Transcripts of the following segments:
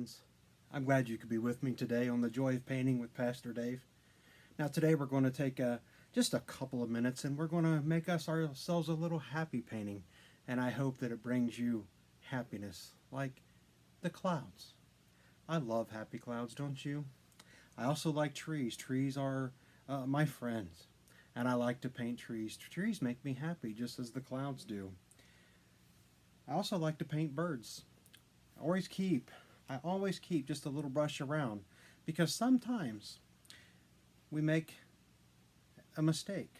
friends. I'm glad you could be with me today on the Joy of Painting with Pastor Dave. Now, today we're going to take just a couple of minutes and we're going to make ourselves a little happy painting. And I hope that it brings you happiness, like the clouds. I love happy clouds, don't you? I also like trees. Trees are my friends. And I like to paint trees. Trees make me happy, just as the clouds do. I also like to paint birds. I always keep just a little brush around because sometimes we make a mistake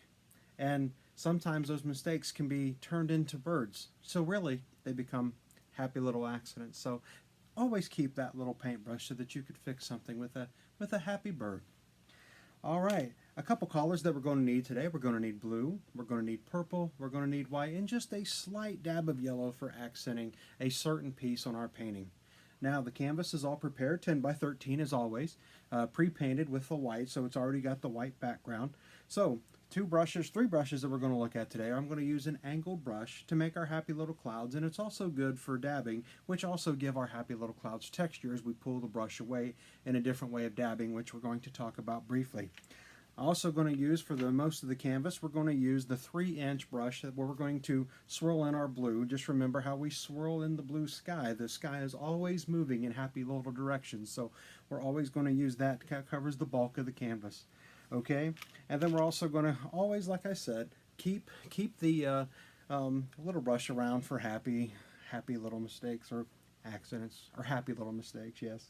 and sometimes those mistakes can be turned into birds. So really they become happy little accidents. So always keep that little paintbrush so that you could fix something with a happy bird. All right, a couple colors that we're going to need today. We're going to need blue, we're going to need purple, we're going to need white, and just a slight dab of yellow for accenting a certain piece on our painting. Now the canvas is all prepared, 10 by 13 as always, pre-painted with the white, so it's already got the white background. So three brushes that we're going to look at today. I'm going to use an angled brush to make our happy little clouds, and it's also good for dabbing, which also give our happy little clouds texture as we pull the brush away in a different way of dabbing, which we're going to talk about briefly. Also going to use for the most of the canvas, we're going to use the 3-inch brush where we're going to swirl in our blue. Just remember how we swirl in the blue sky. The sky is always moving in happy little directions, so we're always going to use that. Covers the bulk of the canvas. Okay, and then we're also going to always, like I said, keep the little brush around for happy little mistakes or accidents, or happy little mistakes. Yes.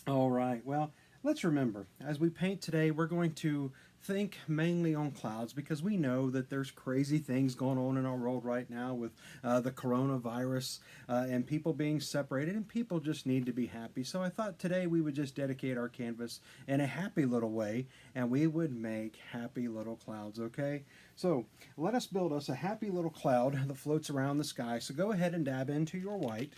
All right. Well, let's remember, as we paint today, we're going to think mainly on clouds because we know that there's crazy things going on in our world right now with the coronavirus and people being separated, and people just need to be happy. So I thought today we would just dedicate our canvas in a happy little way, and we would make happy little clouds, okay? So let us build us a happy little cloud that floats around the sky. So go ahead and dab into your white.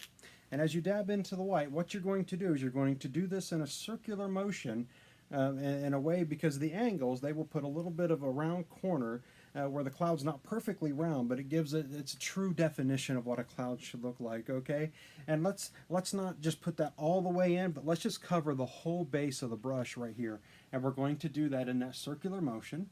And as you dab into the white, what you're going to do is you're going to do this in a circular motion in a way, because the angles, they will put a little bit of a round corner where the cloud's not perfectly round, but it gives it's a true definition of what a cloud should look like, okay? And let's not just put that all the way in, but let's just cover the whole base of the brush right here. And we're going to do that in that circular motion.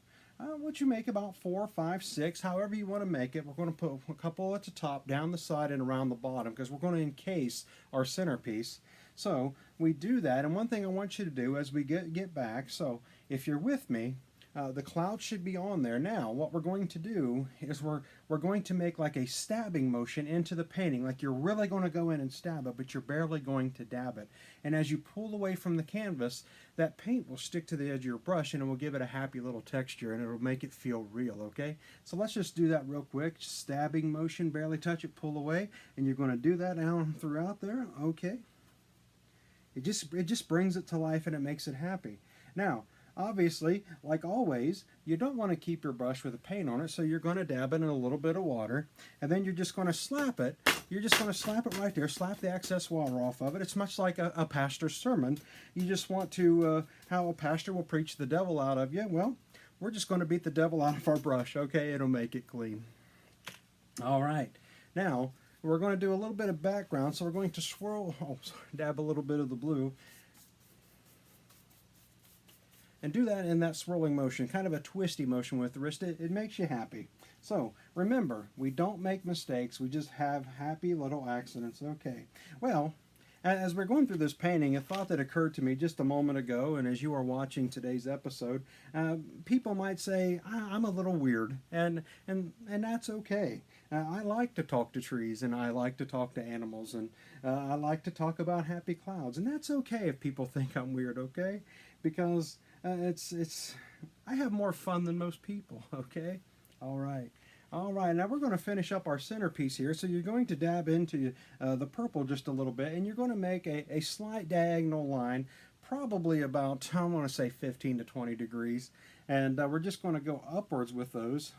What you make about 4, 5, 6, however you want to make it. We're going to put a couple at the top, down the side, and around the bottom because we're going to encase our centerpiece. So we do that, and one thing I want you to do as we get back, so if you're with me, the cloud should be on there. Now, what we're going to do is we're going to make like a stabbing motion into the painting, like you're really going to go in and stab it, but you're barely going to dab it. And as you pull away from the canvas, that paint will stick to the edge of your brush, and it will give it a happy little texture, and it'll make it feel real, okay? So let's just do that real quick. Stabbing motion, barely touch it, pull away, and you're going to do that down throughout there, okay? It just brings it to life, and it makes it happy. Now, obviously, like always, you don't want to keep your brush with a paint on it, so you're going to dab it in a little bit of water, and then you're just going to slap it. You're just going to slap it right there, slap the excess water off of it. It's much like a pastor's sermon. You just want to, how a pastor will preach the devil out of you. Well, we're just going to beat the devil out of our brush, okay? It'll make it clean. All right. Now, we're going to do a little bit of background, so we're going to dab a little bit of the blue. And do that in that swirling motion, kind of a twisty motion with the wrist. It makes you happy. So remember, we don't make mistakes. We just have happy little accidents. Okay. Well, as we're going through this painting, a thought that occurred to me just a moment ago, and as you are watching today's episode, people might say, I'm a little weird, and that's okay. I like to talk to trees, and I like to talk to animals, and I like to talk about happy clouds, and that's okay if people think I'm weird, okay? Because I have more fun than most people, okay? All right. All right, now we're going to finish up our centerpiece here. So you're going to dab into the purple just a little bit, and you're going to make a slight diagonal line, probably about, I want to say 15 to 20 degrees. And we're just going to go upwards with those,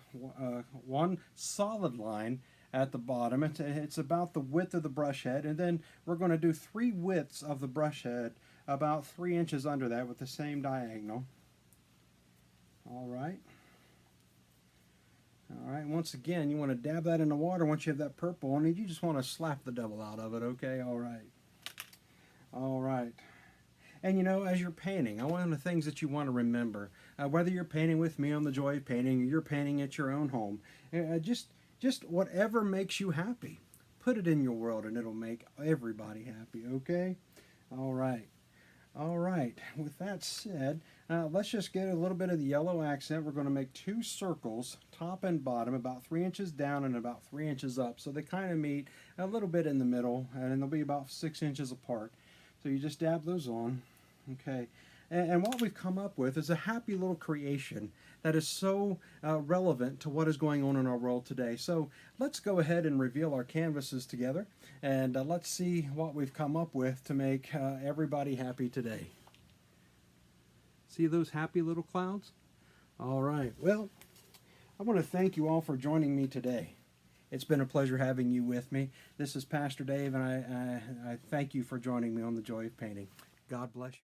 one solid line at the bottom. It's about the width of the brush head, and then we're going to do 3 widths of the brush head, about 3 inches under that with the same diagonal. All right. All right, once again, you want to dab that in the water once you have that purple on it. You just want to slap the devil out of it, okay? All right. All right. And as you're painting, one of the things that you want to remember, whether you're painting with me on the Joy of Painting or you're painting at your own home, just whatever makes you happy, put it in your world and it'll make everybody happy, okay? All right. All right. With that said, let's just get a little bit of the yellow accent. We're going to make 2 circles, top and bottom, about 3 inches down and about 3 inches up. So they kind of meet a little bit in the middle, and they'll be about 6 inches apart. So you just dab those on. Okay, and what we've come up with is a happy little creation that is so relevant to what is going on in our world today. So let's go ahead and reveal our canvases together, and let's see what we've come up with to make everybody happy today. See those happy little clouds? All right, well, I want to thank you all for joining me today. It's been a pleasure having you with me. This is Pastor Dave, and I thank you for joining me on The Joy of Painting. God bless you.